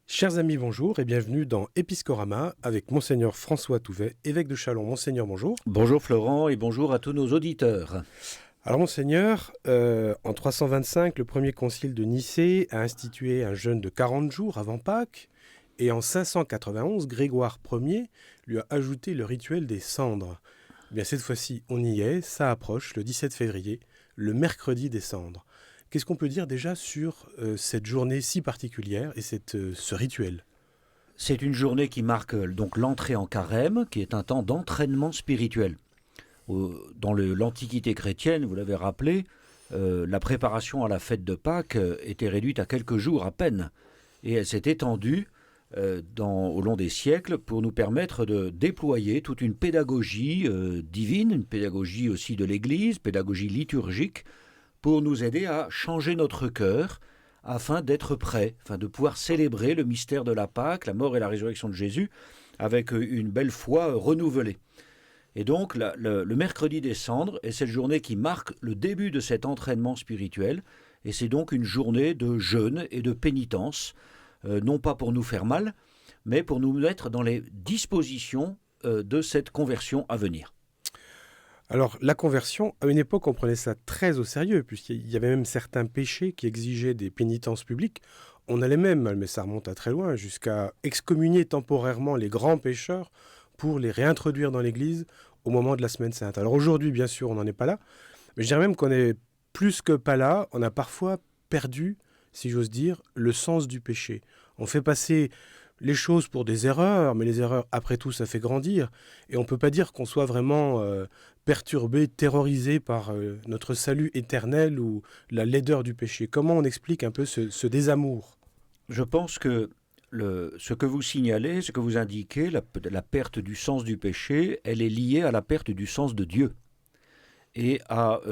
Chers amis, bonjour et bienvenue dans Épiscorama avec Monseigneur François Touvet, évêque de Châlons. Monseigneur, bonjour. Bonjour Florent et bonjour à tous nos auditeurs. Alors Monseigneur, en 325, le premier concile de Nicée a institué un jeûne de 40 jours avant Pâques et en 591, Grégoire Ier lui a ajouté le rituel des cendres. Eh bien cette fois-ci, on y est, ça approche, le 17 février, le mercredi des cendres. Qu'est-ce qu'on peut dire déjà sur cette journée si particulière et ce rituel ? C'est une journée qui marque donc l'entrée en carême, qui est un temps d'entraînement spirituel. Dans l'Antiquité chrétienne, vous l'avez rappelé, la préparation à la fête de Pâques était réduite à quelques jours à peine. Et elle s'est étendue au long des siècles pour nous permettre de déployer toute une pédagogie divine, une pédagogie aussi de l'Église, pédagogie liturgique, pour nous aider à changer notre cœur afin d'être prêts, afin de pouvoir célébrer le mystère de la Pâque, la mort et la résurrection de Jésus, avec une belle foi renouvelée. Et donc, le mercredi des cendres est cette journée qui marque le début de cet entraînement spirituel, et c'est donc une journée de jeûne et de pénitence, non pas pour nous faire mal, mais pour nous mettre dans les dispositions de cette conversion à venir. Alors, la conversion, à une époque, on prenait ça très au sérieux, puisqu'il y avait même certains péchés qui exigeaient des pénitences publiques. On allait même, mais ça remonte à très loin, jusqu'à excommunier temporairement les grands pécheurs pour les réintroduire dans l'Église au moment de la Semaine Sainte. Alors aujourd'hui, bien sûr, on n'en est pas là, mais je dirais même qu'on est plus que pas là. On a parfois perdu, si j'ose dire, le sens du péché. On fait passer les choses pour des erreurs, mais les erreurs, après tout, ça fait grandir. Et on ne peut pas dire qu'on soit vraiment perturbé, terrorisé par notre salut éternel ou la laideur du péché. Comment on explique un peu ce désamour ? Je pense que ce que vous signalez, ce que vous indiquez, la perte du sens du péché, elle est liée à la perte du sens de Dieu. Et à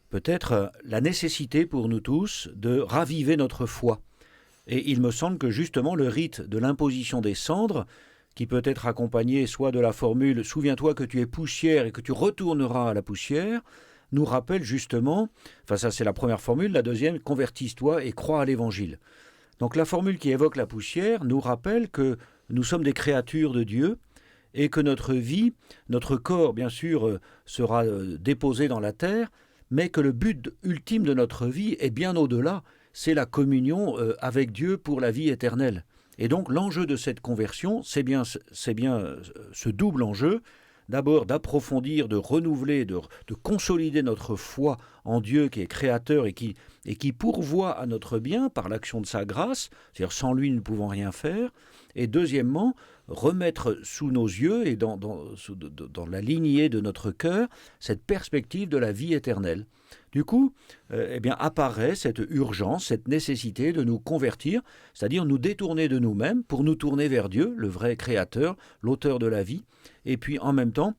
peut-être la nécessité pour nous tous de raviver notre foi. Et il me semble que justement le rite de l'imposition des cendres, qui peut être accompagné soit de la formule « Souviens-toi que tu es poussière et que tu retourneras à la poussière », nous rappelle justement, enfin ça c'est la première formule, la deuxième « Convertisse-toi et crois à l'évangile ». Donc la formule qui évoque la poussière nous rappelle que nous sommes des créatures de Dieu et que notre vie, notre corps bien sûr sera déposé dans la terre, mais que le but ultime de notre vie est bien au-delà, c'est la communion avec Dieu pour la vie éternelle. Et donc l'enjeu de cette conversion, c'est bien ce double enjeu, d'abord d'approfondir, de renouveler, de consolider notre foi en Dieu qui est créateur et qui pourvoit à notre bien par l'action de sa grâce, c'est-à-dire sans lui nous ne pouvons rien faire, et deuxièmement, remettre sous nos yeux et dans la lignée de notre cœur cette perspective de la vie éternelle. Du coup, apparaît cette urgence, cette nécessité de nous convertir, c'est-à-dire nous détourner de nous-mêmes pour nous tourner vers Dieu, le vrai créateur, l'auteur de la vie, et puis en même temps,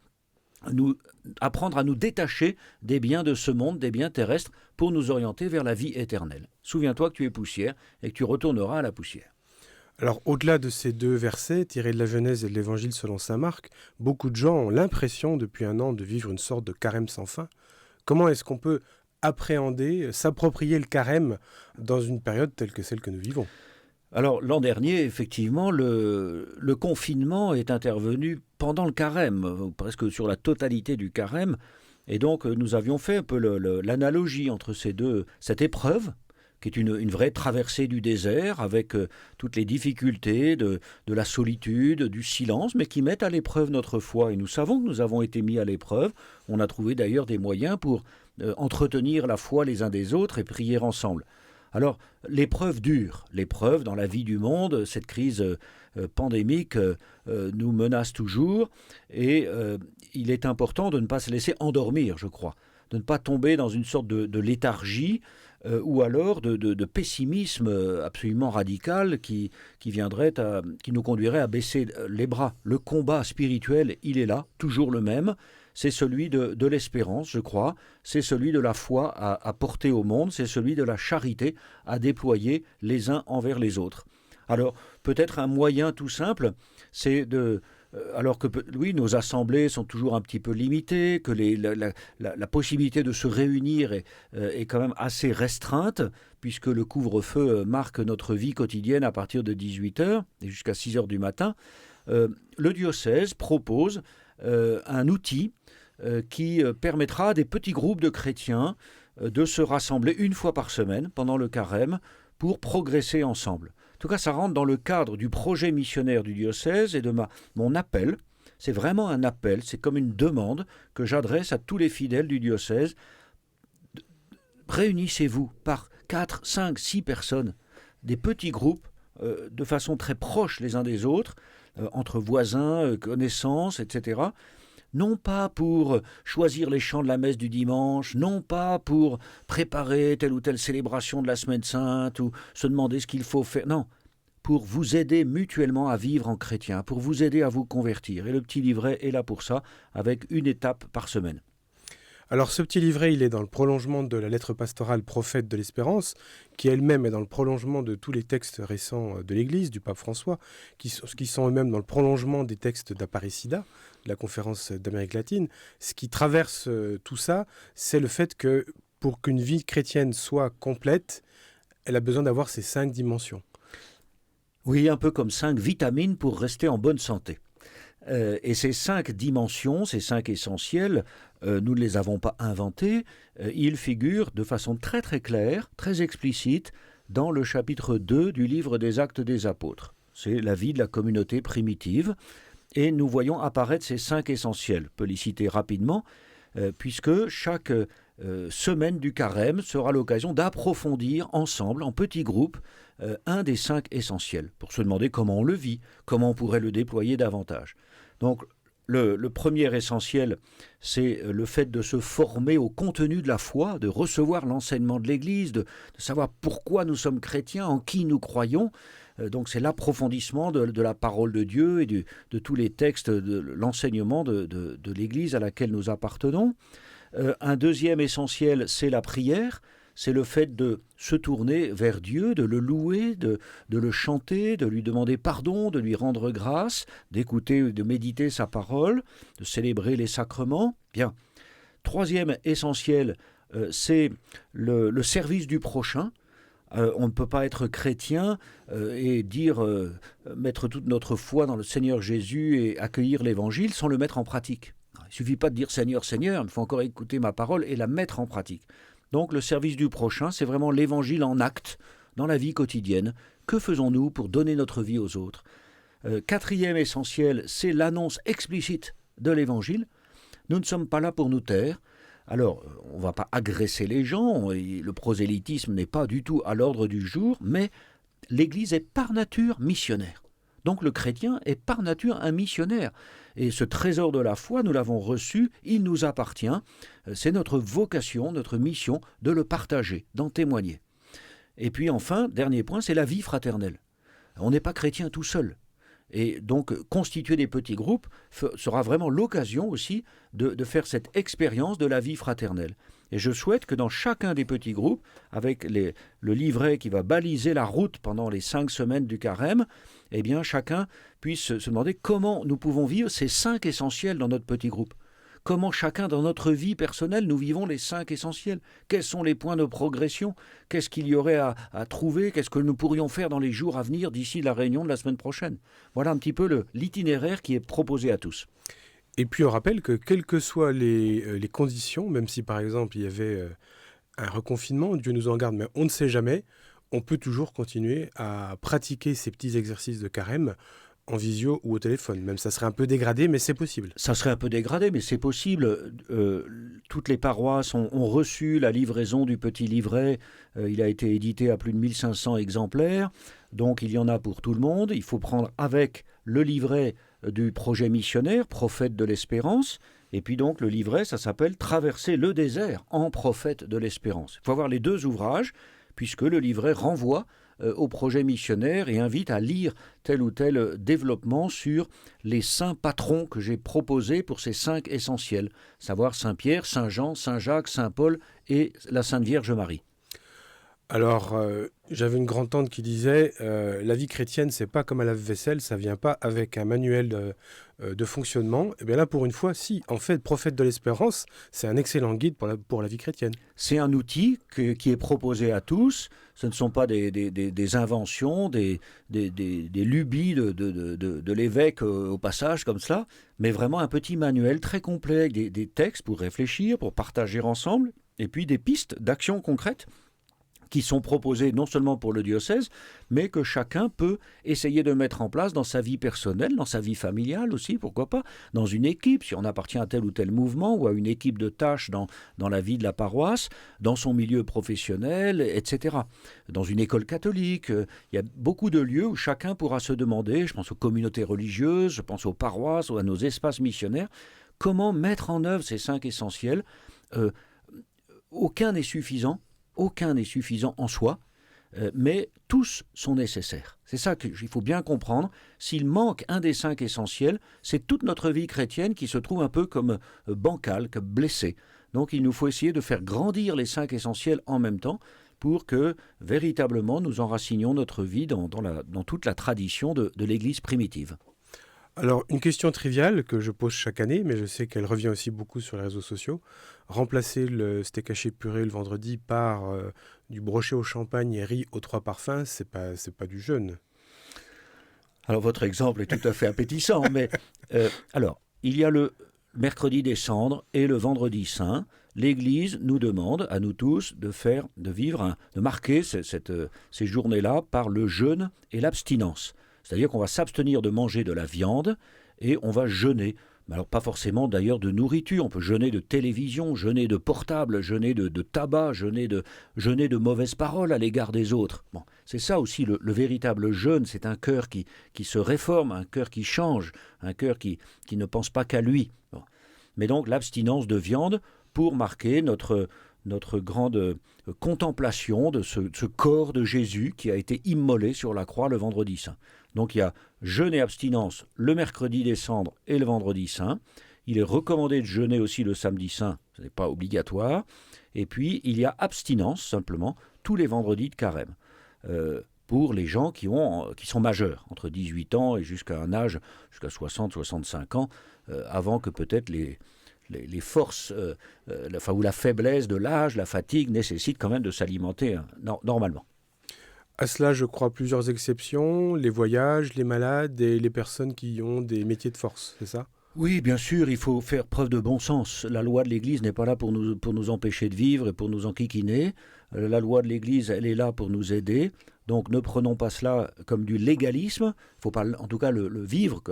apprendre à nous détacher des biens de ce monde, des biens terrestres, pour nous orienter vers la vie éternelle. Souviens-toi que tu es poussière et que tu retourneras à la poussière. Alors, au-delà de ces deux versets, tirés de la Genèse et de l'Évangile selon saint Marc, beaucoup de gens ont l'impression depuis un an de vivre une sorte de carême sans fin. Comment est-ce qu'on peut appréhender, s'approprier le carême dans une période telle que celle que nous vivons ? Alors l'an dernier, effectivement, le confinement est intervenu pendant le carême, presque sur la totalité du carême, et donc nous avions fait un peu l'analogie entre cette épreuve, qui est une vraie traversée du désert, avec toutes les difficultés de la solitude, du silence, mais qui mettent à l'épreuve notre foi. Et nous savons que nous avons été mis à l'épreuve. On a trouvé d'ailleurs des moyens pour entretenir la foi les uns des autres et prier ensemble. Alors, l'épreuve dure, l'épreuve dans la vie du monde, cette crise pandémique nous menace toujours, et il est important de ne pas se laisser endormir, je crois, de ne pas tomber dans une sorte de léthargie ou alors de pessimisme absolument radical qui nous conduirait à baisser les bras. Le combat spirituel, il est là, toujours le même. C'est celui de l'espérance, je crois, c'est celui de la foi à porter au monde, c'est celui de la charité à déployer les uns envers les autres. Alors, peut-être un moyen tout simple, c'est de alors que oui, nos assemblées sont toujours un petit peu limitées, que la possibilité de se réunir est quand même assez restreinte, puisque le couvre-feu marque notre vie quotidienne à partir de 18h et jusqu'à 6h du matin. Le diocèse propose un outil qui permettra à des petits groupes de chrétiens de se rassembler une fois par semaine pendant le carême pour progresser ensemble. En tout cas, ça rentre dans le cadre du projet missionnaire du diocèse et de mon appel. C'est vraiment un appel, c'est comme une demande que j'adresse à tous les fidèles du diocèse. Réunissez-vous par 4, 5, 6 personnes, des petits groupes, de façon très proche les uns des autres, entre voisins, connaissances, etc., non pas pour choisir les chants de la messe du dimanche, non pas pour préparer telle ou telle célébration de la Semaine Sainte ou se demander ce qu'il faut faire, non, pour vous aider mutuellement à vivre en chrétien, pour vous aider à vous convertir. Et le petit livret est là pour ça, avec une étape par semaine. Alors ce petit livret, il est dans le prolongement de la lettre pastorale Prophète de l'Espérance, qui elle-même est dans le prolongement de tous les textes récents de l'Église, du pape François, qui sont eux-mêmes dans le prolongement des textes d'Aparecida, de la conférence d'Amérique latine. Ce qui traverse tout ça, c'est le fait que pour qu'une vie chrétienne soit complète, elle a besoin d'avoir ces 5 dimensions. Oui, un peu comme 5 vitamines pour rester en bonne santé. Et ces 5 dimensions, ces 5 essentiels, nous ne les avons pas inventés, ils figurent de façon très très claire, très explicite, dans le chapitre 2 du livre des Actes des Apôtres. C'est la vie de la communauté primitive, et nous voyons apparaître ces 5 essentiels. Je peux les citer rapidement, puisque chaque semaine du carême sera l'occasion d'approfondir ensemble, en petits groupes, un des 5 essentiels, pour se demander comment on le vit, comment on pourrait le déployer davantage. Donc, le premier essentiel, c'est le fait de se former au contenu de la foi, de recevoir l'enseignement de l'Église, de savoir pourquoi nous sommes chrétiens, en qui nous croyons. Donc c'est l'approfondissement de la parole de Dieu et de tous les textes, de l'enseignement de l'Église à laquelle nous appartenons. Un deuxième essentiel, c'est la prière. C'est le fait de se tourner vers Dieu, de le louer, de le chanter, de lui demander pardon, de lui rendre grâce, d'écouter, de méditer sa parole, de célébrer les sacrements. Bien. Troisième essentiel, c'est le service du prochain. On ne peut pas être chrétien et mettre toute notre foi dans le Seigneur Jésus et accueillir l'Évangile sans le mettre en pratique. Il ne suffit pas de dire Seigneur, Seigneur, il faut encore écouter ma parole et la mettre en pratique. Donc le service du prochain, c'est vraiment l'Évangile en acte, dans la vie quotidienne. Que faisons-nous pour donner notre vie aux autres ? Quatrième essentiel, c'est l'annonce explicite de l'Évangile. Nous ne sommes pas là pour nous taire. Alors, on ne va pas agresser les gens, le prosélytisme n'est pas du tout à l'ordre du jour, mais l'Église est par nature missionnaire. Donc le chrétien est par nature un missionnaire. Et ce trésor de la foi, nous l'avons reçu, il nous appartient. C'est notre vocation, notre mission de le partager, d'en témoigner. Et puis enfin, dernier point, c'est la vie fraternelle. On n'est pas chrétien tout seul. Et donc, constituer des petits groupes sera vraiment l'occasion aussi de faire cette expérience de la vie fraternelle. Et je souhaite que dans chacun des petits groupes, avec le livret qui va baliser la route pendant les 5 semaines du carême, eh bien, chacun puisse se demander comment nous pouvons vivre ces 5 essentiels dans notre petit groupe. Comment chacun dans notre vie personnelle nous vivons les 5 essentiels. Quels sont les points de progression ? Qu'est-ce qu'il y aurait à trouver ? Qu'est-ce que nous pourrions faire dans les jours à venir d'ici la réunion de la semaine prochaine ? Voilà un petit peu l'itinéraire qui est proposé à tous. Et puis on rappelle que quelles que soient les conditions, même si par exemple il y avait un reconfinement, Dieu nous en garde, mais on ne sait jamais, on peut toujours continuer à pratiquer ces petits exercices de carême en visio ou au téléphone. Même ça serait un peu dégradé, mais c'est possible. Ça serait un peu dégradé, mais c'est possible. Toutes les paroisses ont reçu la livraison du petit livret. Il a été édité à plus de 1500 exemplaires. Donc il y en a pour tout le monde. Il faut prendre avec le livret du projet missionnaire, Prophète de l'Espérance. Et puis donc le livret, ça s'appelle « Traverser le désert en prophète de l'Espérance ». Il faut avoir les 2 ouvrages, puisque le livret renvoie au projet missionnaire et invite à lire tel ou tel développement sur les saints patrons que j'ai proposés pour ces 5 essentiels, savoir Saint Pierre, Saint Jean, Saint Jacques, Saint Paul et la Sainte Vierge Marie. Alors, j'avais une grand-tante qui disait la vie chrétienne, c'est pas comme un lave-vaisselle, ça vient pas avec un manuel de fonctionnement. Et bien là, pour une fois, si. En fait, Prophète de l'Espérance, c'est un excellent guide pour la vie chrétienne. C'est un outil qui est proposé à tous. Ce ne sont pas des inventions, des lubies de l'évêque au passage comme cela, mais vraiment un petit manuel très complet avec des textes pour réfléchir, pour partager ensemble, et puis des pistes d'action concrètes qui sont proposées non seulement pour le diocèse, mais que chacun peut essayer de mettre en place dans sa vie personnelle, dans sa vie familiale aussi, pourquoi pas, dans une équipe, si on appartient à tel ou tel mouvement, ou à une équipe de tâches dans la vie de la paroisse, dans son milieu professionnel, etc. Dans une école catholique, il y a beaucoup de lieux où chacun pourra se demander, je pense aux communautés religieuses, je pense aux paroisses ou à nos espaces missionnaires, comment mettre en œuvre ces 5 essentiels. Aucun n'est suffisant. Aucun n'est suffisant en soi, mais tous sont nécessaires. C'est ça qu'il faut bien comprendre. S'il manque un des 5 essentiels, c'est toute notre vie chrétienne qui se trouve un peu comme bancale, comme blessée. Donc il nous faut essayer de faire grandir les 5 essentiels en même temps pour que véritablement nous enracinions notre vie dans toute la tradition de l'Église primitive. Alors, une question triviale que je pose chaque année, mais je sais qu'elle revient aussi beaucoup sur les réseaux sociaux. Remplacer le steak haché purée le vendredi par du brochet au champagne et riz aux 3 parfums, c'est pas du jeûne. Alors votre exemple est tout à fait appétissant, mais alors, il y a le mercredi des cendres et le vendredi saint. L'Église nous demande, à nous tous, de marquer ces journées-là par le jeûne et l'abstinence. C'est-à-dire qu'on va s'abstenir de manger de la viande et on va jeûner. Alors pas forcément d'ailleurs de nourriture, on peut jeûner de télévision, jeûner de portable, jeûner de tabac, jeûner de mauvaises paroles à l'égard des autres. Bon, c'est ça aussi le véritable jeûne, c'est un cœur qui se réforme, un cœur qui change, un cœur qui ne pense pas qu'à lui. Bon. Mais donc l'abstinence de viande pour marquer notre grande contemplation de ce corps de Jésus qui a été immolé sur la croix le vendredi saint. Donc il y a jeûne et abstinence le mercredi des cendres et le vendredi saint. Il est recommandé de jeûner aussi le samedi saint, ce n'est pas obligatoire. Et puis il y a abstinence simplement tous les vendredis de carême. Pour les gens qui sont majeurs, entre 18 ans et jusqu'à 60-65 ans, avant que peut-être les forces, ou la faiblesse de l'âge, la fatigue, nécessitent quand même de s'alimenter normalement. À cela, je crois, plusieurs exceptions, les voyages, les malades et les personnes qui ont des métiers de force, c'est ça ? Oui, bien sûr, il faut faire preuve de bon sens. La loi de l'Église n'est pas là pour nous empêcher de vivre et pour nous enquiquiner. La loi de l'Église, elle est là pour nous aider. Donc ne prenons pas cela comme du légalisme. Il ne faut pas, en tout cas, le vivre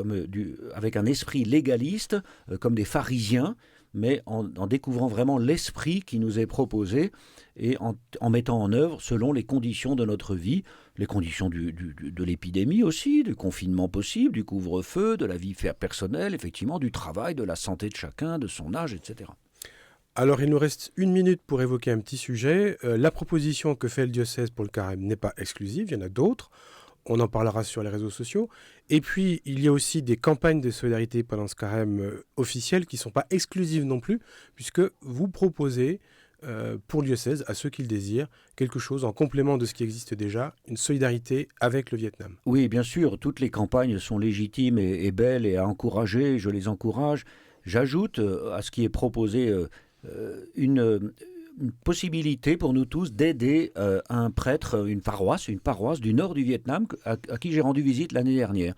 avec un esprit légaliste, comme des pharisiens, mais en découvrant vraiment l'esprit qui nous est proposé et en mettant en œuvre selon les conditions de notre vie, les conditions de l'épidémie aussi, du confinement possible, du couvre-feu, de la vie personnelle, effectivement, du travail, de la santé de chacun, de son âge, etc. Alors, il nous reste 1 minute pour évoquer un petit sujet. La proposition que fait le diocèse pour le carême n'est pas exclusive, il y en a d'autres. On en parlera sur les réseaux sociaux. Et puis, il y a aussi des campagnes de solidarité pendant ce carême officielles qui ne sont pas exclusives non plus, puisque vous proposez pour le diocèse, à ceux qui le désirent, quelque chose en complément de ce qui existe déjà, une solidarité avec le Vietnam. Oui, bien sûr, toutes les campagnes sont légitimes et belles et à encourager, je les encourage. J'ajoute à ce qui est proposé une possibilité pour nous tous d'aider un prêtre, une paroisse du nord du Vietnam à qui j'ai rendu visite l'année dernière.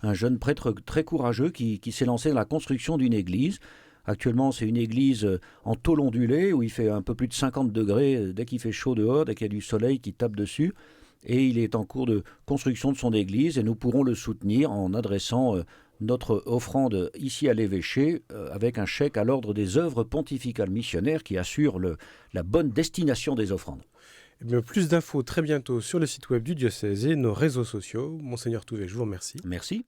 Un jeune prêtre très courageux qui s'est lancé dans la construction d'une église. Actuellement, c'est une église en tôle ondulée où il fait un peu plus de 50 degrés dès qu'il fait chaud dehors, dès qu'il y a du soleil qui tape dessus. Et il est en cours de construction de son église et nous pourrons le soutenir en adressant notre offrande ici à l'évêché avec un chèque à l'ordre des œuvres pontificales missionnaires qui assure la bonne destination des offrandes. Eh bien, plus d'infos très bientôt sur le site web du diocèse et nos réseaux sociaux. Monseigneur Touvet, je vous remercie. Merci.